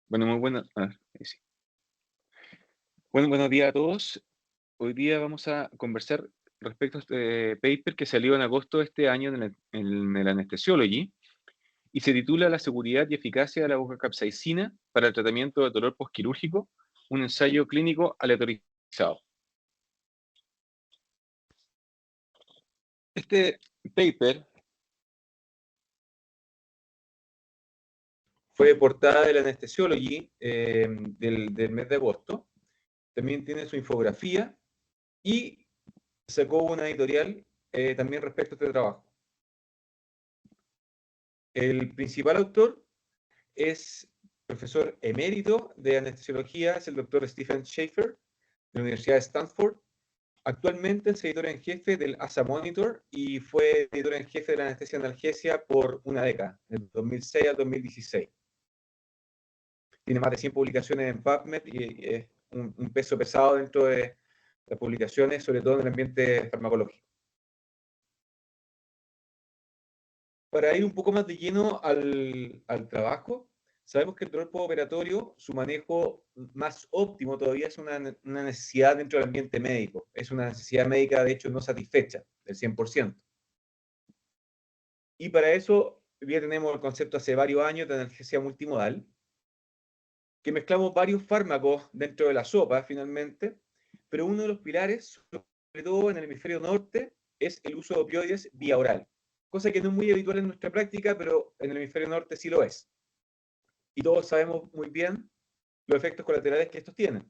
Bueno, muy buena. Ahí sí. Bueno, buenos días a todos. Hoy día vamos a conversar respecto a este paper que salió en agosto de este año en el Anesthesiology y se titula La seguridad y eficacia de la capsaicina para el tratamiento del dolor posquirúrgico, un ensayo clínico aleatorizado. Este paper fue portada del Anesthesiology del mes de agosto. También tiene su infografía y sacó una editorial también respecto a este trabajo. El principal autor es profesor emérito de anestesiología, es el doctor Stephen Schaefer, de la Universidad de Stanford. Actualmente es editor en jefe del ASA Monitor y fue editor en jefe de la anestesia analgesia por una década, del 2006 al 2016. Tiene más de 100 publicaciones en PubMed y es un peso pesado dentro de las publicaciones, sobre todo en el ambiente farmacológico. Para ir un poco más de lleno al trabajo, sabemos que el dolor postoperatorio, su manejo más óptimo todavía es una necesidad dentro del ambiente médico. Es una necesidad médica, de hecho, no satisfecha del 100%. Y para eso ya tenemos el concepto hace varios años de analgesia multimodal, que mezclamos varios fármacos dentro de la sopa, finalmente, pero uno de los pilares, sobre todo en el hemisferio norte, es el uso de opioides vía oral, cosa que no es muy habitual en nuestra práctica, pero en el hemisferio norte sí lo es. Y todos sabemos muy bien los efectos colaterales que estos tienen.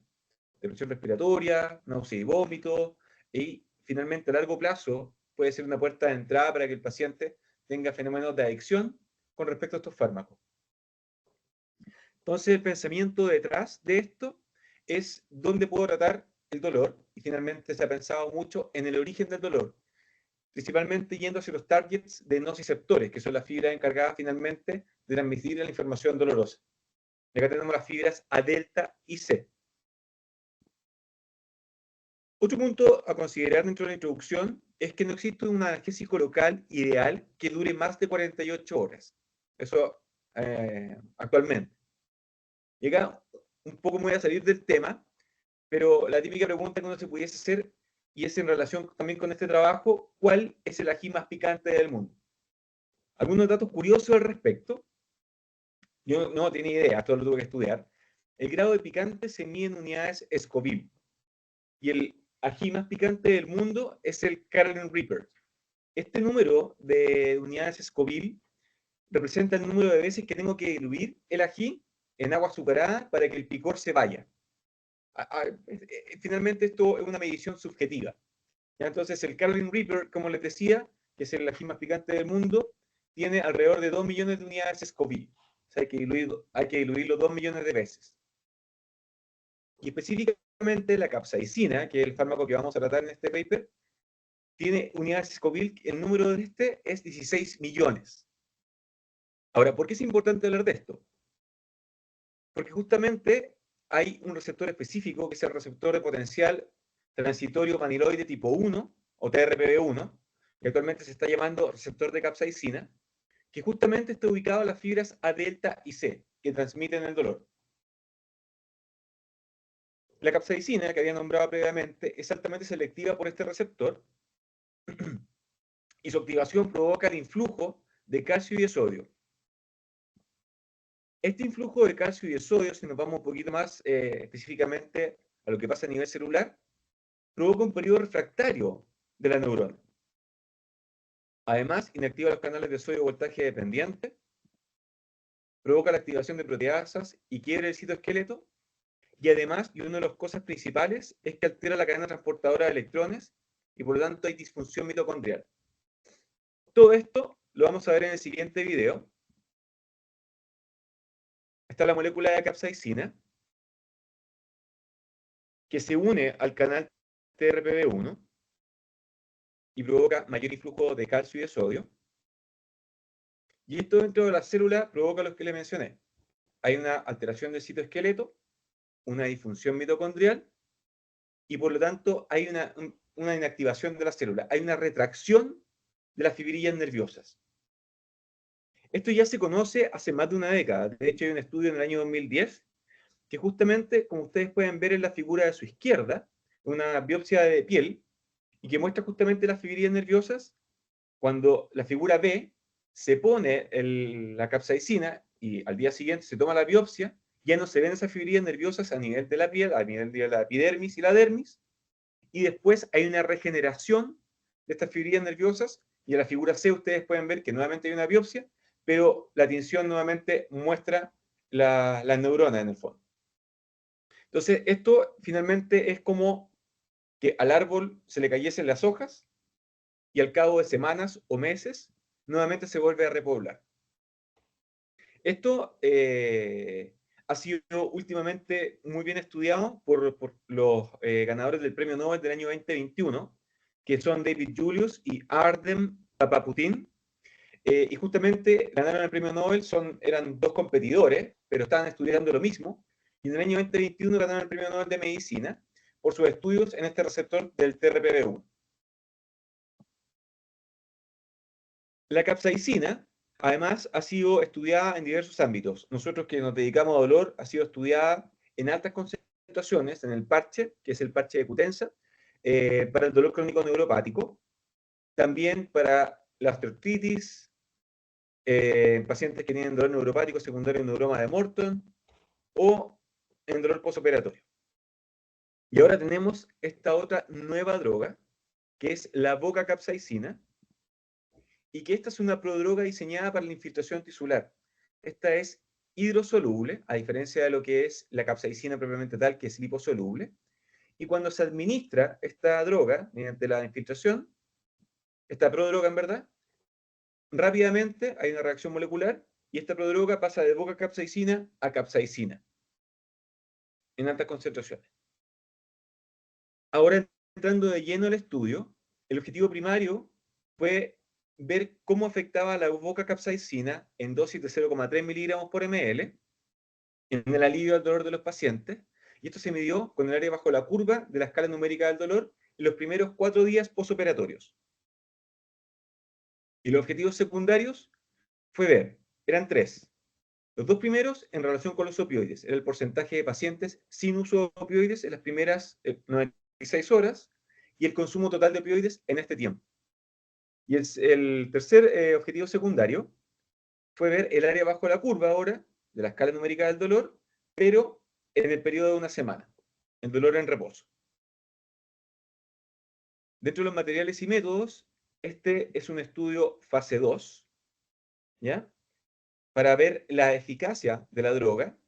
Depresión respiratoria, náusea y vómito, y finalmente a largo plazo puede ser una puerta de entrada para que el paciente tenga fenómenos de adicción con respecto a estos fármacos. Entonces el pensamiento detrás de esto es dónde puedo tratar el dolor, y finalmente se ha pensado mucho en el origen del dolor, principalmente yendo hacia los targets de nociceptores, que son las fibras encargadas finalmente de transmitir la información dolorosa. Y acá tenemos las fibras A, delta y C. Otro punto a considerar dentro de la introducción es que no existe un analgésico local ideal que dure más de 48 horas. Eso actualmente. Y acá un poco me voy a salir del tema, pero la típica pregunta que uno se pudiese hacer, y es en relación también con este trabajo, ¿cuál es el ají más picante del mundo? Algunos datos curiosos al respecto. Yo no tenía idea, esto lo tuve que estudiar. El grado de picante se mide en unidades Scoville. Y el ají más picante del mundo es el Carolina Reaper. Este número de unidades Scoville representa el número de veces que tengo que diluir el ají en agua azucarada para que el picor se vaya. Finalmente esto es una medición subjetiva. ¿Ya? Entonces el Carolina Reaper, como les decía, que es el ají más picante del mundo, tiene alrededor de 2 millones de unidades Scoville. O sea, hay que diluirlo 2 millones de veces. Y específicamente la capsaicina, que es el fármaco que vamos a tratar en este paper, tiene unidades Scoville, el número de este es 16 millones. Ahora, ¿por qué es importante hablar de esto? Porque justamente hay un receptor específico, que es el receptor de potencial transitorio vaniloide tipo 1, o TRPV1, que actualmente se está llamando receptor de capsaicina, que justamente está ubicado en las fibras A, delta y C, que transmiten el dolor. La capsaicina, que había nombrado previamente, es altamente selectiva por este receptor, y su activación provoca el influjo de calcio y de sodio. Este influjo de calcio y de sodio, si nos vamos un poquito más específicamente a lo que pasa a nivel celular, provoca un periodo refractario de la neurona. Además, inactiva los canales de sodio voltaje dependiente, provoca la activación de proteasas y quiebre el citoesqueleto, y además, y una de las cosas principales, es que altera la cadena transportadora de electrones y por lo tanto hay disfunción mitocondrial. Todo esto lo vamos a ver en el siguiente video. Está la molécula de capsaicina, que se une al canal TRPV1 y provoca mayor influjo de calcio y de sodio. Y esto dentro de la célula provoca lo que le mencioné. Hay una alteración del citoesqueleto, una disfunción mitocondrial, y por lo tanto hay una inactivación de la célula. Hay una retracción de las fibrillas nerviosas. Esto ya se conoce hace más de una década. De hecho, hay un estudio en el año 2010 que justamente, como ustedes pueden ver en la figura de su izquierda, una biopsia de piel, y que muestra justamente las fibrillas nerviosas, cuando la figura B se pone la capsaicina y al día siguiente se toma la biopsia, ya no se ven esas fibrillas nerviosas a nivel de la piel, a nivel de la epidermis y la dermis, y después hay una regeneración de estas fibrillas nerviosas, y en la figura C ustedes pueden ver que nuevamente hay una biopsia, pero la tinción nuevamente muestra las neuronas en el fondo. Entonces, esto finalmente es como que al árbol se le cayesen las hojas y al cabo de semanas o meses nuevamente se vuelve a repoblar. Esto ha sido últimamente muy bien estudiado por los ganadores del Premio Nobel del año 2021, que son David Julius y Ardem Papaputin. Y justamente ganaron el Premio Nobel, eran dos competidores, pero estaban estudiando lo mismo. Y en el año 2021 ganaron el Premio Nobel de Medicina por sus estudios en este receptor del TRPV1. La capsaicina, además, ha sido estudiada en diversos ámbitos. Nosotros que nos dedicamos a dolor, ha sido estudiada en altas concentraciones, en el parche, que es el parche de Cutenza, para el dolor crónico neuropático, también para la artritis, pacientes que tienen dolor neuropático secundario neuroma de Morton, o en dolor postoperatorio. Y ahora tenemos esta otra nueva droga, que es la vocacapsaicina, y que esta es una prodroga diseñada para la infiltración tisular. Esta es hidrosoluble, a diferencia de lo que es la capsaicina propiamente tal, que es liposoluble. Y cuando se administra esta droga mediante la infiltración, esta prodroga en verdad, rápidamente hay una reacción molecular y esta prodroga pasa de vocacapsaicina a capsaicina en altas concentraciones. Ahora, entrando de lleno al estudio, el objetivo primario fue ver cómo afectaba la vocacapsaicina en dosis de 0,3 miligramos por ml en el alivio del dolor de los pacientes, y esto se midió con el área bajo la curva de la escala numérica del dolor en los primeros 4 días postoperatorios. Y los objetivos secundarios fue ver, eran 3. Los 2 primeros en relación con los opioides, era el porcentaje de pacientes sin uso de opioides en las primeras 96 horas y el consumo total de opioides en este tiempo. Y el tercer objetivo secundario fue ver el área bajo la curva ahora de la escala numérica del dolor, pero en el periodo de una semana, el dolor en reposo. Dentro de los materiales y métodos, este es un estudio fase 2, ¿ya? Para ver la eficacia de la droga.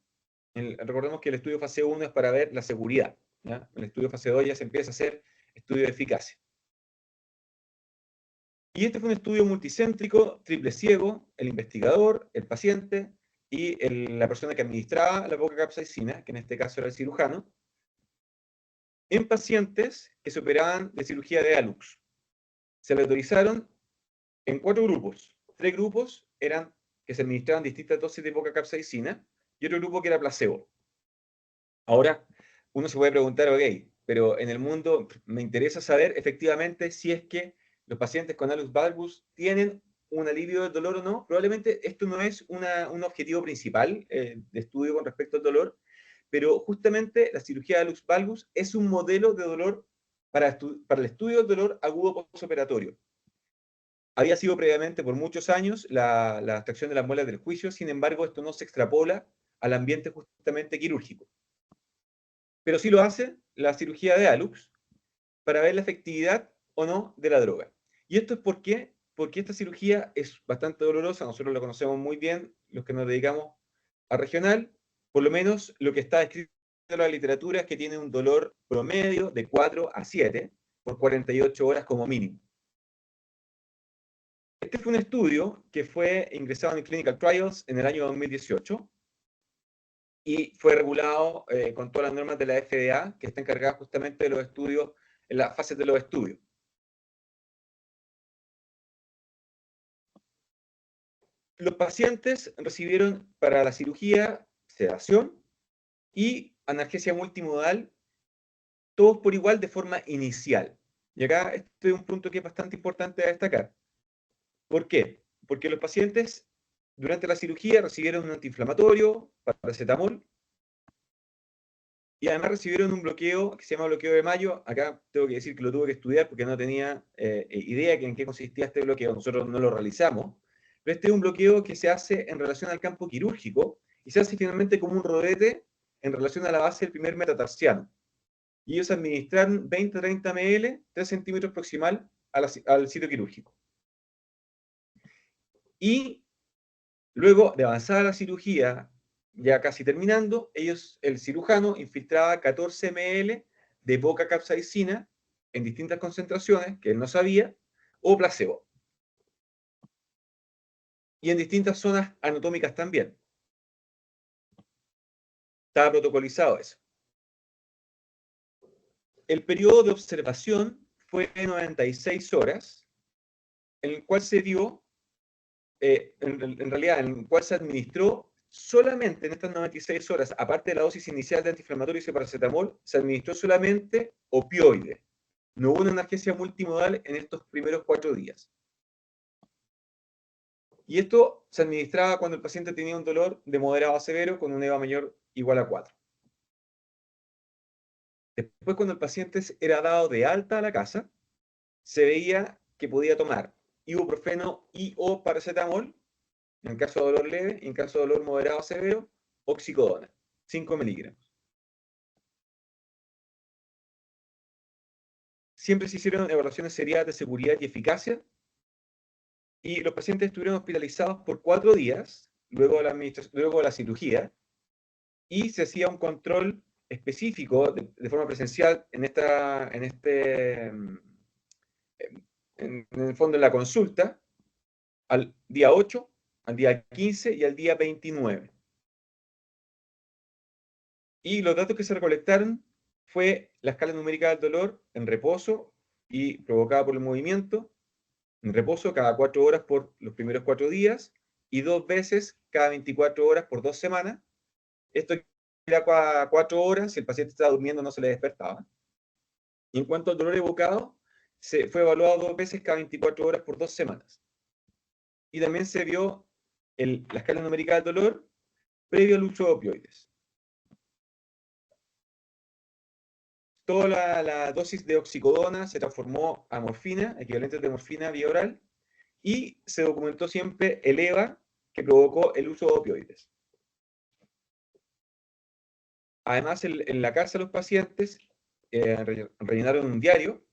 Recordemos que el estudio fase 1 es para ver la seguridad, ¿ya? En el estudio fase 2 ya se empieza a hacer estudio de eficacia. Y este fue un estudio multicéntrico, triple ciego, el investigador, el paciente y la persona que administraba la vocacapsaicina, que en este caso era el cirujano, en pacientes que se operaban de cirugía de ALUX. Se le autorizaron en 4 grupos. 3 grupos eran que se administraban distintas dosis de vocacapsaicina y otro grupo que era placebo. Ahora, uno se puede preguntar, ok, pero en el mundo me interesa saber efectivamente si es que los pacientes con alus valgus tienen un alivio del dolor o no. Probablemente esto no es un objetivo principal de estudio con respecto al dolor, pero justamente la cirugía de alus valgus es un modelo de dolor para el estudio del dolor agudo postoperatorio. Había sido previamente por muchos años la extracción de las muelas del juicio, sin embargo, esto no se extrapola al ambiente justamente quirúrgico. Pero sí lo hace la cirugía de ALUX para ver la efectividad o no de la droga. Y esto es porque esta cirugía es bastante dolorosa, nosotros la conocemos muy bien, los que nos dedicamos a regional, por lo menos lo que está escrito en la literatura es que tiene un dolor promedio de 4 a 7 por 48 horas como mínimo. Este fue un estudio que fue ingresado en Clinical Trials en el año 2018 y fue regulado con todas las normas de la FDA, que está encargada justamente de los estudios, en las fases de los estudios. Los pacientes recibieron para la cirugía sedación y analgesia multimodal, todos por igual de forma inicial. Y acá este es un punto que es bastante importante a destacar. ¿Por qué? Porque los pacientes durante la cirugía recibieron un antiinflamatorio, paracetamol, Y además recibieron un bloqueo que se llama bloqueo de mayo. Acá tengo que decir que lo tuve que estudiar porque no tenía idea en qué consistía este bloqueo. Nosotros no lo realizamos. Pero este es un bloqueo que se hace en relación al campo quirúrgico y se hace finalmente como un rodete en relación a la base del primer metatarsiano. Y ellos administran 20-30 ml, 3 centímetros proximal al sitio quirúrgico. Y luego de avanzar la cirugía, ya casi terminando, el cirujano infiltraba 14 ml de poca capsaicina en distintas concentraciones que él no sabía, o placebo. Y en distintas zonas anatómicas también. Estaba protocolizado eso. El periodo de observación fue de 96 horas, en el cual se dio, en realidad, en el cual se administró solamente en estas 96 horas, aparte de la dosis inicial de antiinflamatorios y paracetamol, se administró solamente opioide. No hubo una analgesia multimodal en estos primeros 4 días. Y esto se administraba cuando el paciente tenía un dolor de moderado a severo con un EVA mayor o igual a 4. Después, cuando el paciente era dado de alta a la casa, se veía que podía tomar ibuprofeno y o paracetamol, en caso de dolor leve, y en caso de dolor moderado a severo, oxicodona, 5 miligramos. Siempre se hicieron evaluaciones seriadas de seguridad y eficacia, y los pacientes estuvieron hospitalizados por 4 días, luego de la cirugía, y se hacía un control específico de forma presencial en el fondo en la consulta, al día 8, al día 15 y al día 29. Y los datos que se recolectaron fue la escala numérica del dolor en reposo y provocada por el movimiento, en reposo cada 4 horas por los primeros 4 días y 2 veces cada 24 horas por 2 semanas. Esto era cada 4 horas, si el paciente estaba durmiendo no se le despertaba. Y en cuanto al dolor evocado, se fue evaluado 2 veces cada 24 horas por 2 semanas. Y también se vio la escala numérica del dolor previo al uso de opioides. Toda la dosis de oxicodona se transformó a morfina, equivalentes de morfina vía oral, y se documentó siempre el EVA que provocó el uso de opioides. Además, en la casa de los pacientes rellenaron un diario,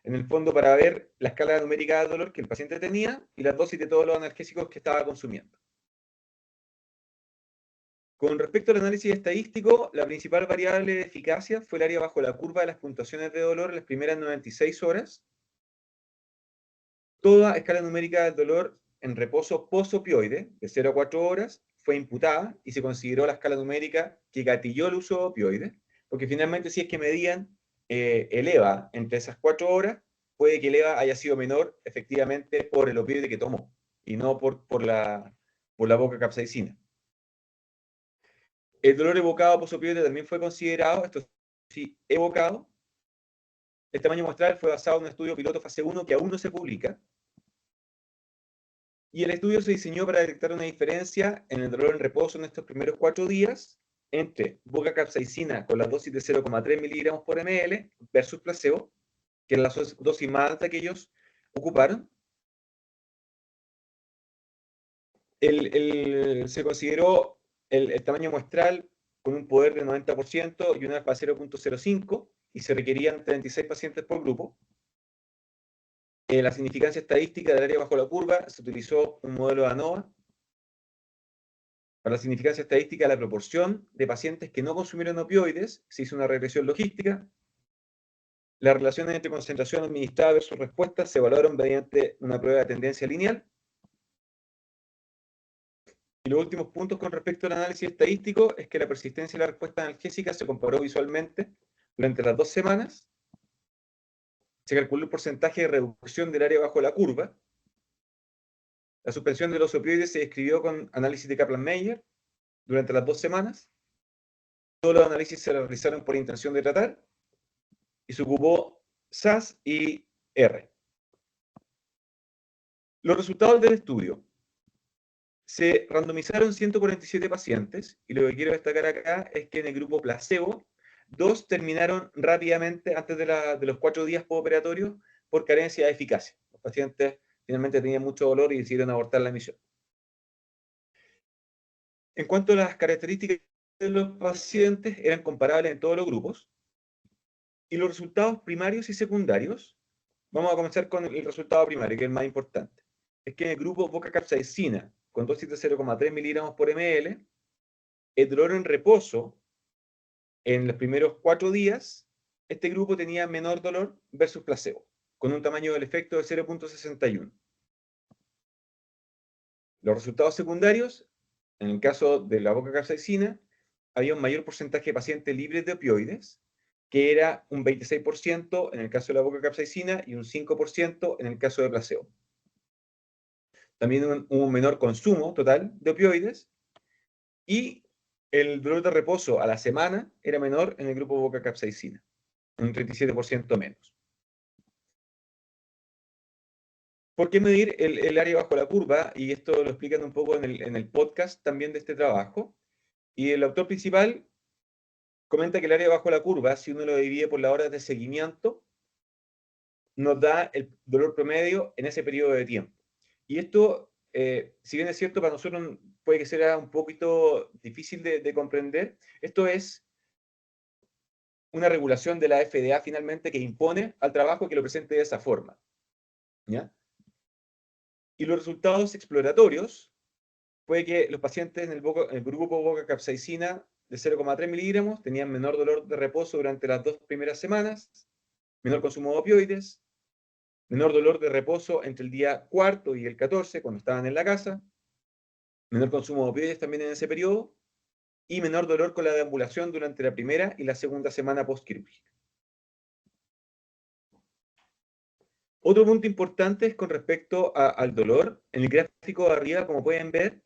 en el fondo para ver la escala numérica de dolor que el paciente tenía y las dosis de todos los analgésicos que estaba consumiendo. Con respecto al análisis estadístico, la principal variable de eficacia fue el área bajo la curva de las puntuaciones de dolor en las primeras 96 horas. Toda escala numérica del dolor en reposo posopioide, de 0 a 4 horas, fue imputada y se consideró la escala numérica que gatilló el uso de opioides, porque finalmente si es que medían el EVA entre esas 4 horas, puede que el EVA haya sido menor efectivamente por el opioide que tomó, y no por la poca capsaicina. El dolor evocado posopioide también fue considerado, esto sí, evocado. El tamaño muestral fue basado en un estudio piloto fase 1 que aún no se publica. Y el estudio se diseñó para detectar una diferencia en el dolor en reposo en estos primeros 4 días entre boca capsaicina con la dosis de 0,3 miligramos por ml versus placebo, que es la dosis más alta que ellos ocuparon. Se consideró el tamaño muestral con un poder de 90% y un alfa 0.05 y se requerían 36 pacientes por grupo. La significancia estadística del área bajo la curva se utilizó un modelo de ANOVA. Para la significancia estadística de la proporción de pacientes que no consumieron opioides, se hizo una regresión logística. Las relaciones entre concentración administrada versus respuesta se evaluaron mediante una prueba de tendencia lineal. Y los últimos puntos con respecto al análisis estadístico es que la persistencia de la respuesta analgésica se comparó visualmente durante las 2 semanas. Se calculó el porcentaje de reducción del área bajo la curva. La suspensión de los opioides se describió con análisis de Kaplan-Meier durante las 2 semanas. Todos los análisis se realizaron por intención de tratar y se ocupó SAS y R. Los resultados del estudio. Se randomizaron 147 pacientes y lo que quiero destacar acá es que en el grupo placebo 2 terminaron rápidamente antes de los 4 días postoperatorios por carencia de eficacia. Los pacientes finalmente tenían mucho dolor y decidieron abortar la misión. En cuanto a las características de los pacientes, eran comparables en todos los grupos. Y los resultados primarios y secundarios, vamos a comenzar con el resultado primario, que es el más importante. Es que en el grupo bocacapsaicina, con dosis de 0,3 miligramos por ml, el dolor en reposo, en los primeros 4 días, este grupo tenía menor dolor versus placebo, con un tamaño del efecto de 0,61. Los resultados secundarios, en el caso de la bocacapsaicina, había un mayor porcentaje de pacientes libres de opioides, que era un 26% en el caso de la bocacapsaicina y un 5% en el caso de placebo. También hubo un menor consumo total de opioides y el dolor de reposo a la semana era menor en el grupo bocacapsaicina, un 37% menos. ¿Por qué medir el área bajo la curva? Y esto lo explican un poco en el podcast también de este trabajo. Y el autor principal comenta que el área bajo la curva, si uno lo divide por las horas de seguimiento, nos da el dolor promedio en ese periodo de tiempo. Y esto, si bien es cierto, para nosotros puede que sea un poquito difícil de comprender, esto es una regulación de la FDA finalmente que impone al trabajo que lo presente de esa forma. ¿Ya? Y los resultados exploratorios, puede que los pacientes en el grupo bocacapsaicina de 0,3 miligramos tenían menor dolor de reposo durante las 2 primeras semanas, menor consumo de opioides, menor dolor de reposo entre el día 4 y el 14, cuando estaban en la casa, menor consumo de opioides también en ese periodo, y menor dolor con la deambulación durante la primera y la segunda semana postquirúrgica. Otro punto importante es con respecto al dolor. En el gráfico de arriba, como pueden ver,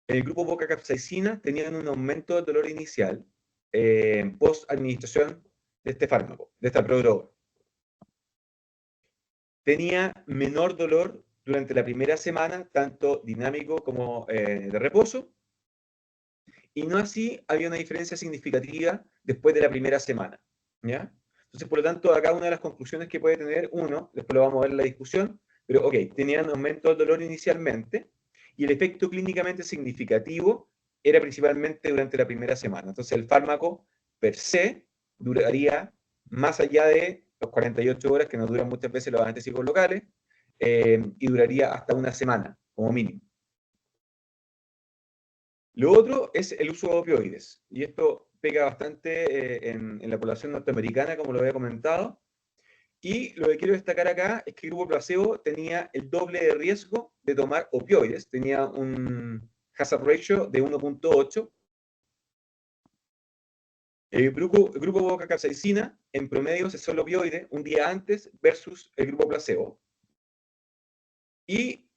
en el grupo bocacapsaicina tenían un aumento del dolor inicial post-administración de este fármaco, de esta prodroga. Tenía menor dolor durante la primera semana, tanto dinámico como de reposo, y no así había una diferencia significativa después de la primera semana, ¿ya? Entonces, por lo tanto, acá una de las conclusiones que puede tener uno, después lo vamos a ver en la discusión, pero ok, tenían aumento del dolor inicialmente, y el efecto clínicamente significativo era principalmente durante la primera semana. Entonces, el fármaco per se duraría más allá de los 48 horas, que nos duran muchas veces los anestésicos locales, y duraría hasta una semana, como mínimo. Lo otro es el uso de opioides, y esto pega bastante en la población norteamericana, como lo había comentado, y lo que quiero destacar acá es que el grupo placebo tenía el doble de riesgo de tomar opioides, tenía un hazard ratio de 1.8. El grupo bocacapsaicina en promedio cesó el opioide un día antes versus el grupo placebo. Y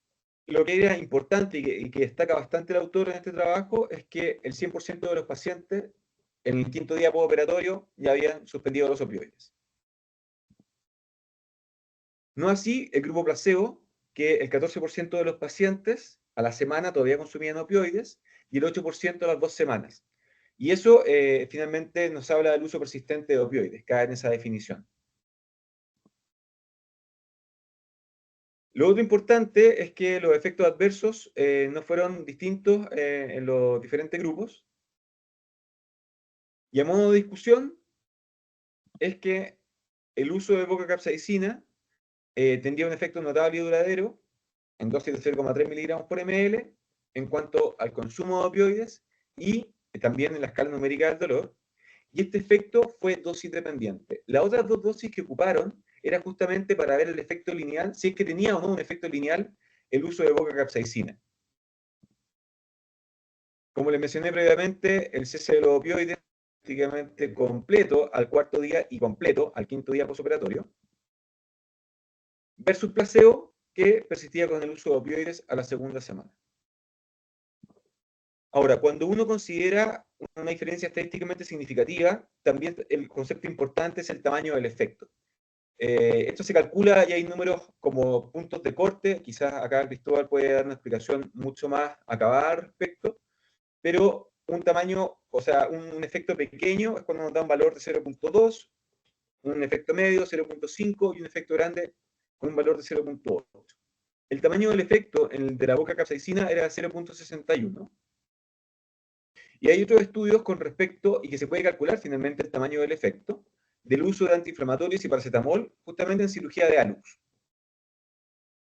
lo que era importante y que destaca bastante el autor en este trabajo es que el 100% de los pacientes en el quinto día postoperatorio ya habían suspendido los opioides. No así el grupo placebo, que el 14% de los pacientes a la semana todavía consumían opioides y el 8% a las 2 semanas. Y eso finalmente nos habla del uso persistente de opioides, cae en esa definición. Lo otro importante es que los efectos adversos no fueron distintos en los diferentes grupos. Y a modo de discusión, es que el uso de bocacapsaicina tendría un efecto notable y duradero en dosis de 0,3 miligramos por ml en cuanto al consumo de opioides y también en la escala numérica del dolor. Y este efecto fue dosis dependiente. Las otras 2 dosis que ocuparon era justamente para ver el efecto lineal, si es que tenía o no un efecto lineal el uso de bocacapsaicina. Como les mencioné previamente, el cese de los opioides prácticamente completo al 4.º día y completo al 5.º día postoperatorio, versus placebo, que persistía con el uso de opioides a la segunda semana. Ahora, cuando uno considera una diferencia estadísticamente significativa, también el concepto importante es el tamaño del efecto. Esto se calcula y hay números como puntos de corte, quizás acá Cristóbal puede dar una explicación mucho más acabada al respecto, pero un tamaño, o sea, un efecto pequeño es cuando nos da un valor de 0.2, un efecto medio 0.5 y un efecto grande con un valor de 0.8. El tamaño del efecto en el de la boca capsaicina era 0.61. Y hay otros estudios con respecto, y que se puede calcular finalmente el tamaño del efecto, del uso de antiinflamatorios y paracetamol justamente en cirugía de hallux.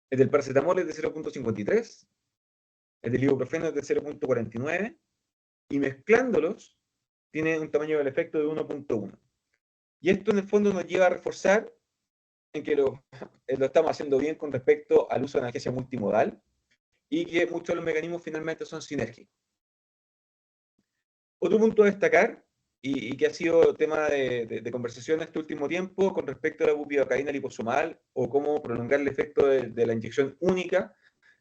El del paracetamol es de 0.53, el del ibuprofeno es de 0.49, y mezclándolos tiene un tamaño del efecto de 1.1. Y esto en el fondo nos lleva a reforzar en que lo estamos haciendo bien con respecto al uso de analgesia multimodal y que muchos de los mecanismos finalmente son sinérgicos. Otro punto a destacar, y que ha sido tema de conversación este último tiempo con respecto a la bupivacaína liposomal o cómo prolongar el efecto de la inyección única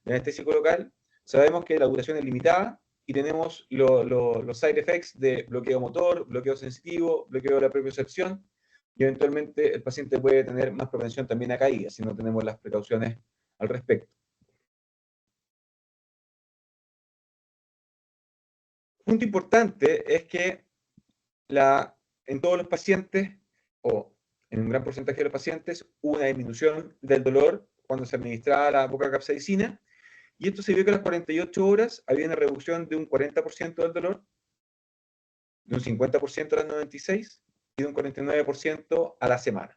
de anestésico local, sabemos que la duración es limitada y tenemos los side effects de bloqueo motor, bloqueo sensitivo, bloqueo de la propiocepción, y eventualmente el paciente puede tener más propensión también a caídas si no tenemos las precauciones al respecto. Punto importante es que en todos los pacientes, o en un gran porcentaje de los pacientes, hubo una disminución del dolor cuando se administraba la capsaicina, y esto se vio que a las 48 horas había una reducción de un 40% del dolor, de un 50% a las 96 y de un 49% a la semana.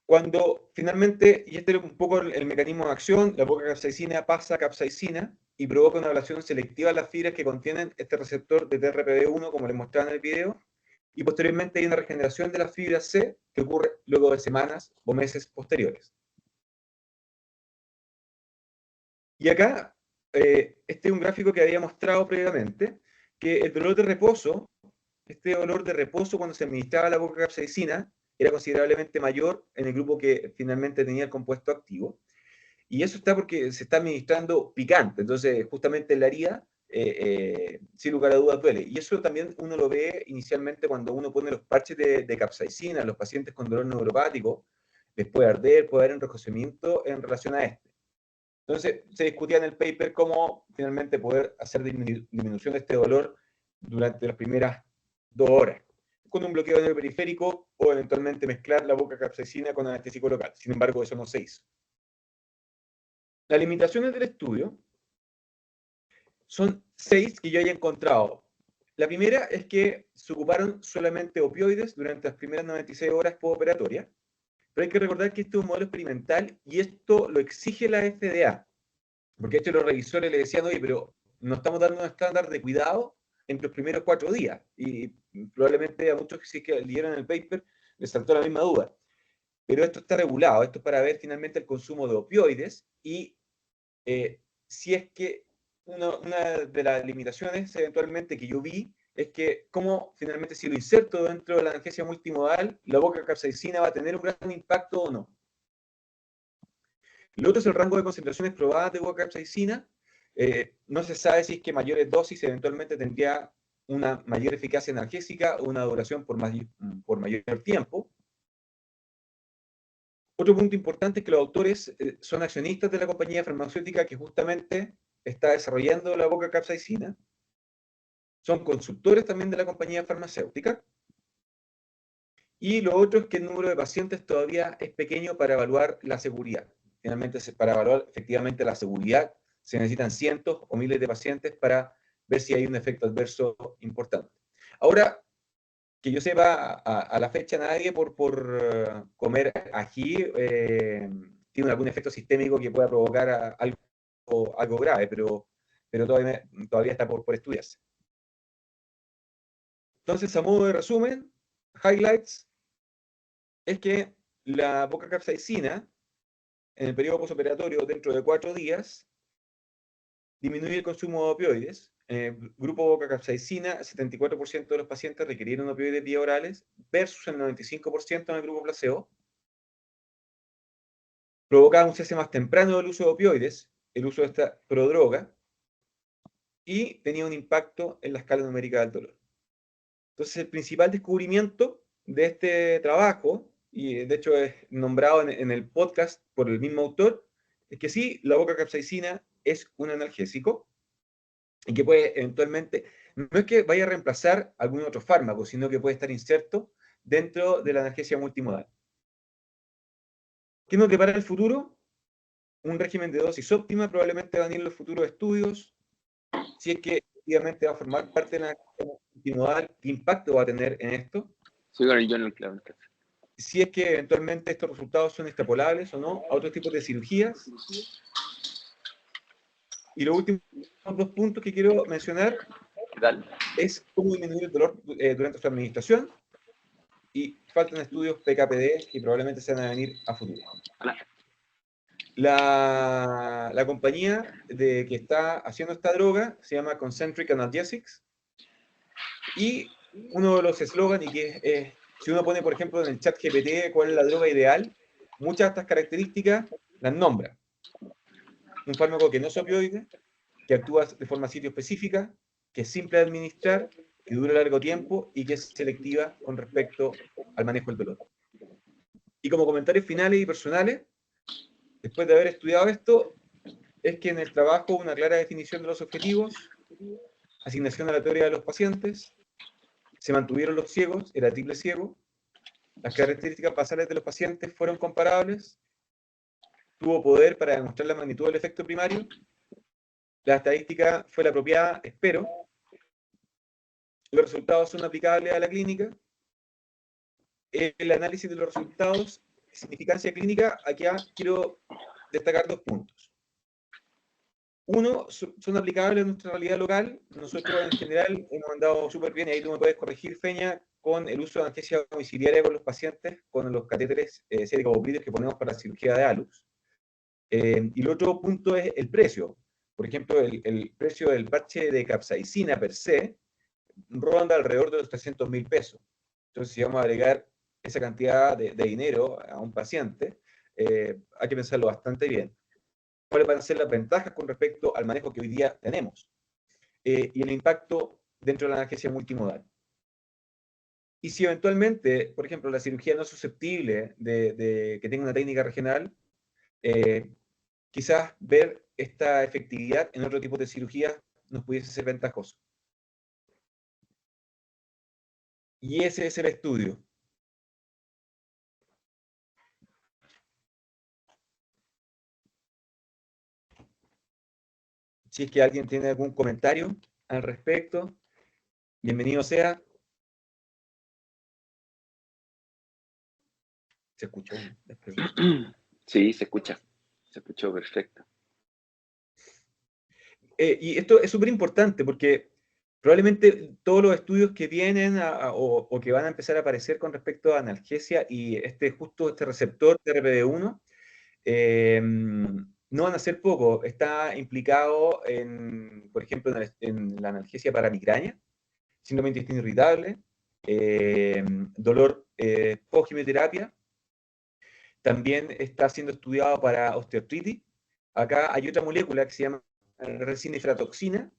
Cuando finalmente, y este es un poco el mecanismo de acción, la capsaicina pasa a capsaicina y provoca una ablación selectiva de las fibras que contienen este receptor de TRPV1, como les mostraba en el video, y posteriormente hay una regeneración de las fibras C que ocurre luego de semanas o meses posteriores. Y acá, este es un gráfico que había mostrado previamente, que el dolor de reposo, este dolor de reposo cuando se administraba la capsaicina, era considerablemente mayor en el grupo que finalmente tenía el compuesto activo. Y eso está porque se está administrando picante, entonces justamente en la herida, sin lugar a dudas, duele. Y eso también uno lo ve inicialmente cuando uno pone los parches de capsaicina en los pacientes con dolor neuropático, les puede arder, puede haber enrojecimiento en relación a este. Entonces se discutía en el paper cómo finalmente poder hacer disminución de este dolor durante las primeras 2 horas, con un bloqueo neuroperiférico o eventualmente mezclar la capsaicina con anestésico local. Sin embargo, eso no se hizo. Las limitaciones del estudio son 6 que yo haya encontrado. La primera es que se ocuparon solamente opioides durante las primeras 96 horas postoperatorias, pero hay que recordar que este es un modelo experimental y esto lo exige la FDA, porque de hecho los revisores le decían, oye, pero no estamos dando un estándar de cuidado entre los primeros 4 días, y probablemente a muchos que sí que leyeron el paper les saltó la misma duda. Pero esto está regulado, esto es para ver finalmente el consumo de opioides y si es que una de las limitaciones eventualmente que yo vi es que cómo finalmente si lo inserto dentro de la analgesia multimodal, la capsaicina va a tener un gran impacto o no. Lo otro es el rango de concentraciones probadas de capsaicina. No se sabe si es que mayores dosis eventualmente tendría una mayor eficacia analgésica o una duración por mayor tiempo. Otro punto importante es que los autores son accionistas de la compañía farmacéutica que justamente está desarrollando la capsaicina. Son consultores también de la compañía farmacéutica. Y lo otro es que el número de pacientes todavía es pequeño para evaluar la seguridad. Finalmente, para evaluar efectivamente la seguridad, se necesitan cientos o miles de pacientes para ver si hay un efecto adverso importante. Ahora, que yo sepa, a la fecha nadie por comer ají tiene algún efecto sistémico que pueda provocar algo grave, pero todavía está por estudiarse. Entonces, a modo de resumen, highlights, es que la capsaicina en el periodo postoperatorio dentro de 4 días disminuye el consumo de opioides. En el grupo capsaicina, el 74% de los pacientes requirieron opioides vía orales versus el 95% en el grupo placebo. Provocaba un cese más temprano del uso de opioides, el uso de esta prodroga, y tenía un impacto en la escala numérica del dolor. Entonces, el principal descubrimiento de este trabajo, y de hecho es nombrado en el podcast por el mismo autor, es que sí, la capsaicina es un analgésico, y que puede eventualmente, no es que vaya a reemplazar algún otro fármaco, sino que puede estar inserto dentro de la analgesia multimodal. ¿Qué nos depara el futuro? Un régimen de dosis óptima, probablemente van a ir los futuros estudios, si es que efectivamente va a formar parte de la analgesia multimodal, qué impacto va a tener en esto, Soy con el John, claro. si es que eventualmente estos resultados son extrapolables o no a otros tipos de cirugías. Y los últimos 2 puntos que quiero mencionar ¿Qué tal? es cómo disminuir el dolor durante su administración, y faltan estudios PKPD que probablemente se van a venir a futuro. Hola. La compañía que está haciendo esta droga se llama Concentric Analgesics, y uno de los eslogans, y que es, si uno pone, por ejemplo, en el chat GPT cuál es la droga ideal, muchas de estas características las nombra. Un fármaco que no es opioide, que actúa de forma sitio-específica, que es simple de administrar, que dura largo tiempo y que es selectiva con respecto al manejo del dolor. Y como comentarios finales y personales, después de haber estudiado esto, es que en el trabajo una clara definición de los objetivos, asignación aleatoria de los pacientes, se mantuvieron los ciegos, era triple ciego, las características basales de los pacientes fueron comparables, tuvo poder para demostrar la magnitud del efecto primario, la estadística fue la apropiada, espero, los resultados son aplicables a la clínica, el análisis de los resultados, significancia clínica, aquí quiero destacar 2 puntos. Uno, son aplicables a nuestra realidad local. Nosotros en general hemos andado súper bien, y ahí tú me puedes corregir, Feña, con el uso de anestesia domiciliaria con los pacientes, con los catéteres sérico-vopriles que ponemos para la cirugía de ALUS. Y el otro punto es el precio. Por ejemplo, el precio del parche de capsaicina per se ronda alrededor de los 300.000 pesos. Entonces, si vamos a agregar esa cantidad de dinero a un paciente, hay que pensarlo bastante bien. ¿Cuáles van a ser las ventajas con respecto al manejo que hoy día tenemos? Y el impacto dentro de la analgesia multimodal. Y si eventualmente, por ejemplo, la cirugía no es susceptible de que tenga una técnica regional, quizás ver esta efectividad en otro tipo de cirugía nos pudiese ser ventajoso. Y ese es el estudio. Si es que alguien tiene algún comentario al respecto, bienvenido sea. ¿Se escuchó? Sí, se escucha. Se escuchó perfecto. Y esto es súper importante porque probablemente todos los estudios que vienen o que van a empezar a aparecer con respecto a analgesia y justo este receptor TRPV1 no van a ser pocos. Está implicado, por ejemplo, en la analgesia para migraña, síndrome de intestino irritable, dolor post-quimioterapia. También está siendo estudiado para osteoartritis. Acá hay otra molécula que se llama resinefratoxina,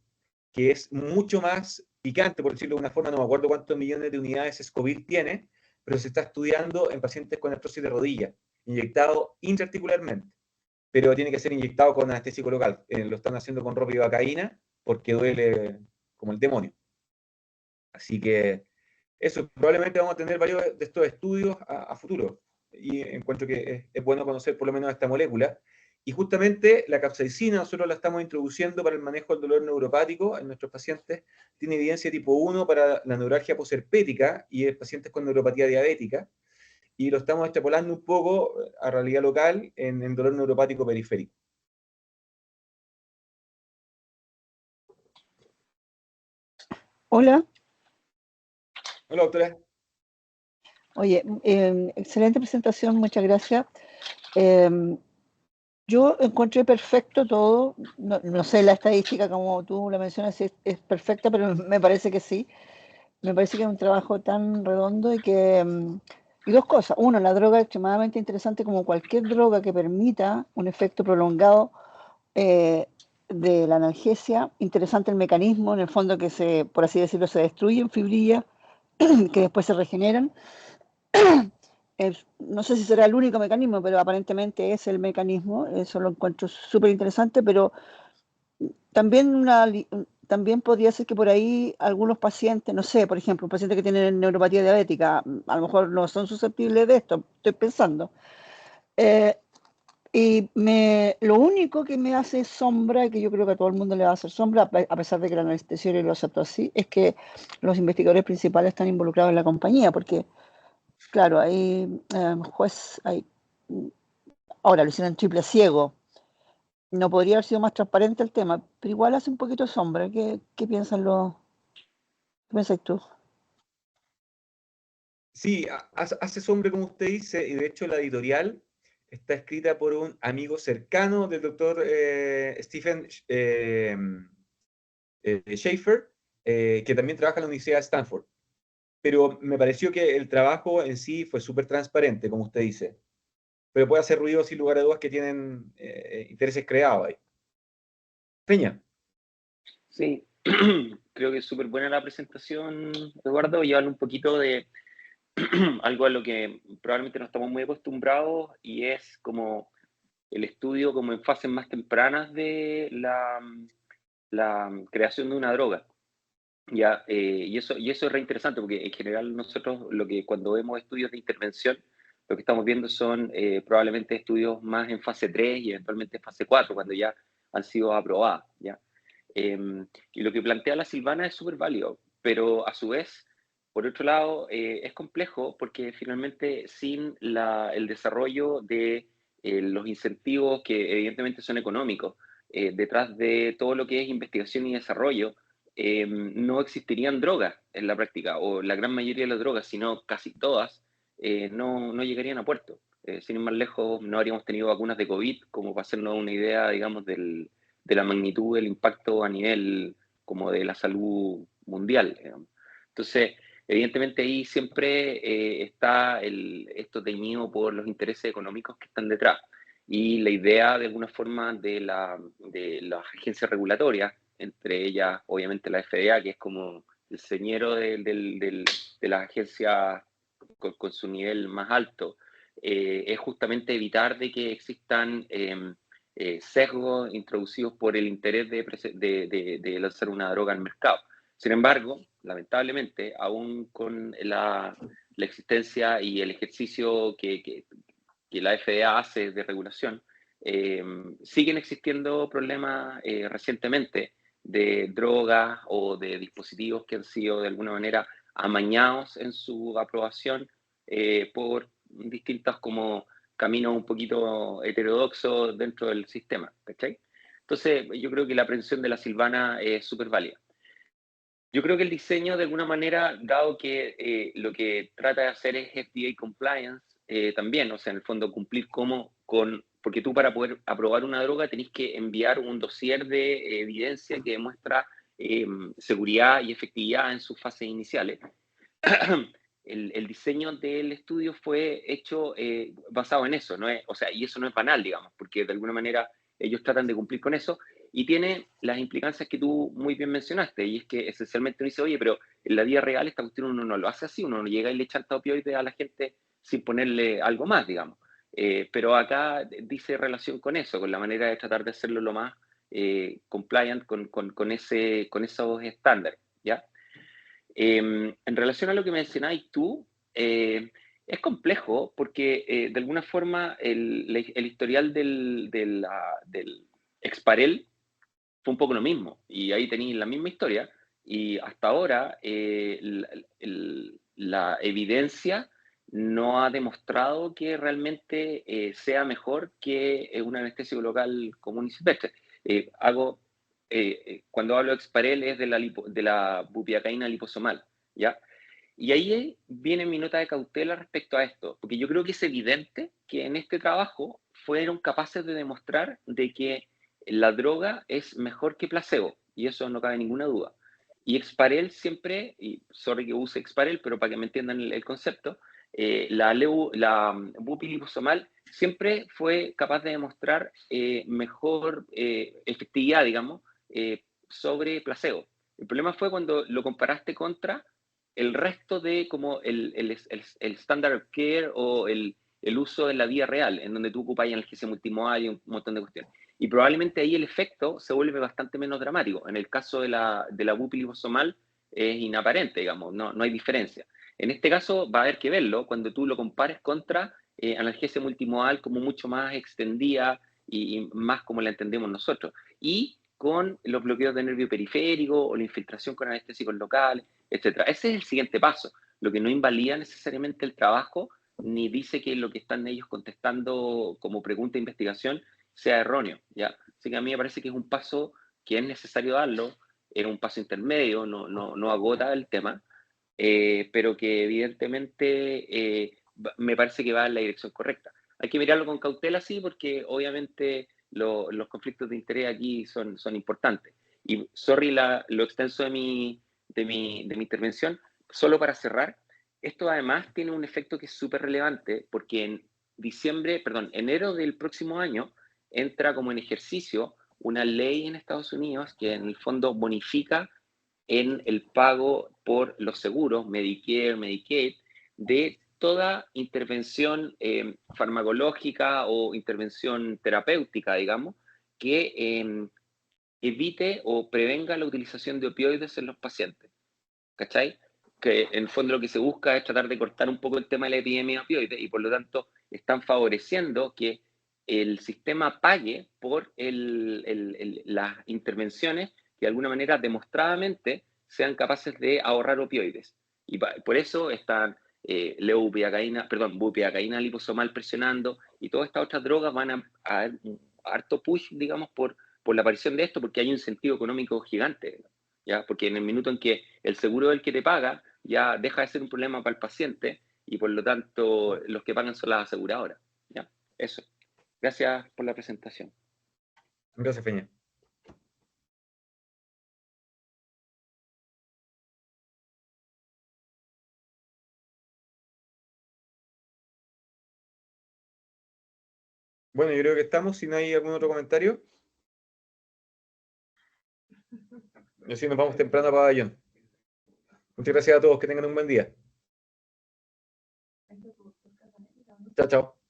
que es mucho más picante, por decirlo de una forma, no me acuerdo cuántos millones de unidades Scoville tiene, pero se está estudiando en pacientes con artrosis de rodilla, inyectado intraarticularmente, pero tiene que ser inyectado con anestésico local. Lo están haciendo con ropivacaína porque duele como el demonio. Así que eso, probablemente vamos a tener varios de estos estudios a futuro, y encuentro que es bueno conocer por lo menos esta molécula. Y justamente la capsaicina nosotros la estamos introduciendo para el manejo del dolor neuropático en nuestros pacientes. Tiene evidencia tipo 1 para la neuralgia posherpética y en pacientes con neuropatía diabética, y lo estamos extrapolando un poco a realidad local en dolor neuropático periférico. Hola. Hola, doctora. Oye, excelente presentación, muchas gracias. Yo encontré perfecto todo, no sé la estadística como tú la mencionas, si es perfecta, pero me parece que sí. Me parece que es un trabajo tan redondo y 2 cosas. Uno, la droga es extremadamente interesante, como cualquier droga que permita un efecto prolongado de la analgesia. Interesante el mecanismo, en el fondo que por así decirlo, se destruyen fibrillas que después se regeneran. No sé si será el único mecanismo, pero aparentemente es el mecanismo. Eso lo encuentro súper interesante, pero también también podría ser que por ahí algunos pacientes, no sé, por ejemplo, un paciente que tiene neuropatía diabética, a lo mejor no son susceptibles de esto, estoy pensando. Y lo único que me hace sombra, que yo creo que a todo el mundo le va a hacer sombra, a pesar de que el anestesiólogo lo aceptó así, es que los investigadores principales están involucrados en la compañía, porque, claro, hay juez, ahora lo hicieron triple ciego, no podría haber sido más transparente el tema, pero igual hace un poquito de sombra. ¿Qué piensas tú? Sí, hace sombra como usted dice, y de hecho la editorial está escrita por un amigo cercano del doctor Stephen Schaeffer, que también trabaja en la Universidad de Stanford. Pero me pareció que el trabajo en sí fue súper transparente, como usted dice. Pero puede hacer ruido sin lugar a dudas que tienen intereses creados ahí. Peña. Sí, creo que es súper buena la presentación, Eduardo, y habla un poquito de algo a lo que probablemente no estamos muy acostumbrados, y es como el estudio como en fases más tempranas de la creación de una droga. Ya, y eso es re interesante, porque en general nosotros cuando vemos estudios de intervención, lo que estamos viendo son probablemente estudios más en fase 3 y eventualmente en fase 4, cuando ya han sido aprobadas, ¿ya? Y lo que plantea la Silvana es súper válido, pero a su vez, por otro lado, es complejo porque finalmente sin el desarrollo de los incentivos que evidentemente son económicos, detrás de todo lo que es investigación y desarrollo, no existirían drogas en la práctica, o la gran mayoría de las drogas, sino casi todas, no llegarían a puerto. Sin ir más lejos, no habríamos tenido vacunas de COVID, como para hacernos una idea, digamos, de la magnitud del impacto a nivel como de la salud mundial, digamos. Entonces, evidentemente ahí siempre está esto teñido por los intereses económicos que están detrás. Y la idea, de alguna forma, de las agencias regulatorias, entre ellas, obviamente, la FDA, que es como el señero de las agencias con su nivel más alto, es justamente evitar de que existan sesgos introducidos por el interés de lanzar una droga al mercado. Sin embargo, lamentablemente, aún con la existencia y el ejercicio que la FDA hace de regulación, siguen existiendo problemas recientemente de drogas o de dispositivos que han sido de alguna manera amañados en su aprobación por distintos como caminos un poquito heterodoxos dentro del sistema, ¿cachai? Entonces, yo creo que la prevención de la Silvana es súper válida. Yo creo que el diseño, de alguna manera, dado que lo que trata de hacer es FDA compliance, también, o sea, en el fondo cumplir porque tú para poder aprobar una droga tenés que enviar un dossier de evidencia que demuestra seguridad y efectividad en sus fases iniciales. El diseño del estudio fue hecho basado en eso, ¿no? O sea, y eso no es banal, digamos, porque de alguna manera ellos tratan de cumplir con eso, y tiene las implicancias que tú muy bien mencionaste, y es que esencialmente uno dice, oye, pero en la vida real esta cuestión uno no lo hace así, uno no llega y le chanta opioides a la gente sin ponerle algo más, digamos. Pero acá dice relación con eso, con la manera de tratar de hacerlo lo más compliant con esos estándares, ¿ya? En relación a lo que mencionáis tú, es complejo porque de alguna forma el historial del Exparel fue un poco lo mismo, y ahí tenéis la misma historia, y hasta ahora la evidencia no ha demostrado que realmente sea mejor que un anestésico local común y silvestre. Cuando hablo de Exparel es de la bupivacaína liposomal, ¿ya? Y ahí viene mi nota de cautela respecto a esto, porque yo creo que es evidente que en este trabajo fueron capaces de demostrar de que la droga es mejor que placebo, y eso no cabe ninguna duda. Y Exparel siempre, y sorry que use Exparel, pero para que me entiendan el concepto, la bupiliposomal siempre fue capaz de demostrar mejor efectividad, digamos, sobre placebo. El problema fue cuando lo comparaste contra el resto de como el standard of care o el uso en la vida real, en donde tú ocupas analgesia multimodal y un montón de cuestiones. Y probablemente ahí el efecto se vuelve bastante menos dramático. En el caso de la bupi liposomal es inaparente, digamos, no hay diferencia. En este caso va a haber que verlo cuando tú lo compares contra analgesia multimodal como mucho más extendida y más como la entendemos nosotros. Y con los bloqueos de nervio periférico o la infiltración con anestésicos locales, etc. Ese es el siguiente paso, lo que no invalida necesariamente el trabajo ni dice que lo que están ellos contestando como pregunta de investigación sea erróneo, ¿ya? Así que a mí me parece que es un paso que es necesario darlo, es un paso intermedio, no agota el tema, pero que evidentemente me parece que va en la dirección correcta. Hay que mirarlo con cautela, sí, porque obviamente los conflictos de interés aquí son importantes. Y sorry lo extenso de mi intervención, solo para cerrar, esto además tiene un efecto que es súper relevante, porque en enero del próximo año entra como en ejercicio una ley en Estados Unidos que en el fondo bonifica en el pago por los seguros, Medicare, Medicaid, de toda intervención farmacológica o intervención terapéutica, digamos, que evite o prevenga la utilización de opioides en los pacientes. ¿Cachai? Que en el fondo lo que se busca es tratar de cortar un poco el tema de la epidemia de opioides y por lo tanto están favoreciendo que el sistema pague por las intervenciones que de alguna manera demostradamente sean capaces de ahorrar opioides. Y por eso están bupivacaína liposomal presionando y todas estas otras drogas van a harto push, digamos, por la aparición de esto, porque hay un sentido económico gigante, ¿ya? Porque en el minuto en que el seguro es el que te paga, ya deja de ser un problema para el paciente y por lo tanto los que pagan son las aseguradoras, ¿ya? Eso. Gracias por la presentación. Gracias, Feña. Bueno, yo creo que estamos. Si no hay algún otro comentario. Y así nos vamos temprano a Pabellón. Muchas gracias a todos. Que tengan un buen día. Chao, chao.